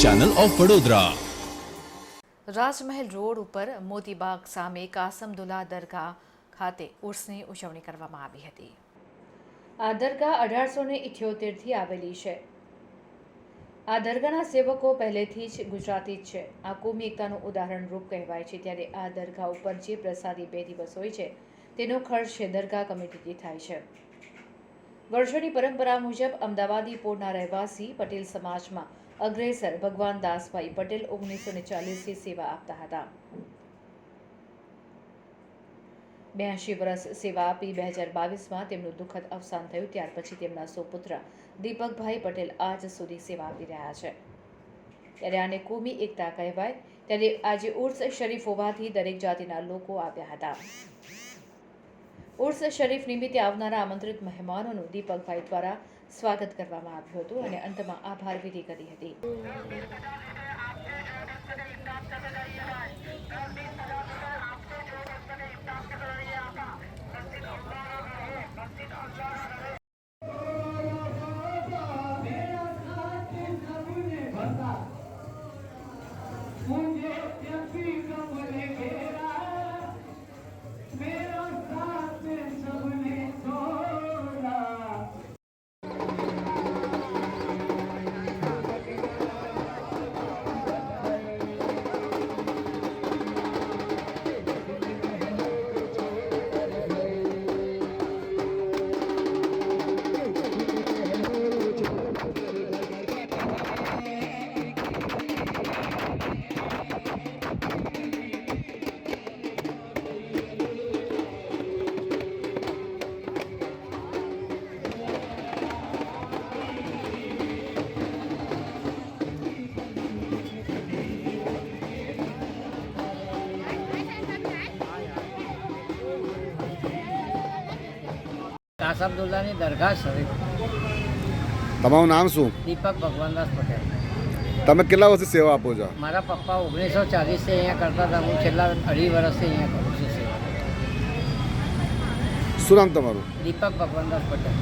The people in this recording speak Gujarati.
Channel of Vadodara. Rajmahal road ઉપર મોતીબાગ સામે કાસમદુલ્લા દરગાહ ખાતે ઉર્સની ઉજવણી કરવામાં આવી હતી। આ દરગાહ 1878થી આવેલી છે। આ દરગાહના સેવકો પહેલેથી જ ગુજરાતી જ છે। આ કોમી એકતાનું ઉદાહરણરૂપ કહેવાય છે। ત્યારે આ દરગાહ ઉપર જે પ્રસાદી 2 દિવસ હોય છે તેનો ખર્ચ દરગાહ કમિટીથી થાય છે। વર્ષોની પરંપરા મુજબ અમદાવાદી પોળના રહેવાસી પટેલ સમાજમાં અગ્રેસર ભગવાન દાસભાઈ પટેલ 1940થી સેવા આપતા હતા। 82 વર્ષ સેવા આપી 2022માં તેમનું દુઃખદ અવસાન થયું। ત્યાર પછી તેમના સુપુત્ર દીપકભાઈ પટેલ આજ સુધી સેવા આપી રહ્યા છે। ત્યારે આને કોમી એકતા કહેવાય। ત્યારે આજે ઉર્સ શરીફ હોવાથી દરેક જાતિના લોકો આવ્યા હતા। ઉર્સ શરીફ નિમિત્તે આવનારા આમંત્રિત મહેમાનોનું દીપકભાઈ દ્વારા સ્વાગત કરવામાં આવ્યું હતું અને અંતમાં આભાર વિધિ કરી હતી। કાસમદુલ્લાની દરગાહ શરીફ। તમારું નામ શું? દીપક ભગવાનદાસ પટેલ। તમે કેટલા વર્ષથી સેવા આપો છો? મારા પપ્પા 1940થી અહીંયા કરતા હતા। હું છેલ્લા 2.5 વર્ષથી અહીંયા કરું છું સેવા। શું નામ તમારું? દીપક ભગવાનદાસ પટેલ।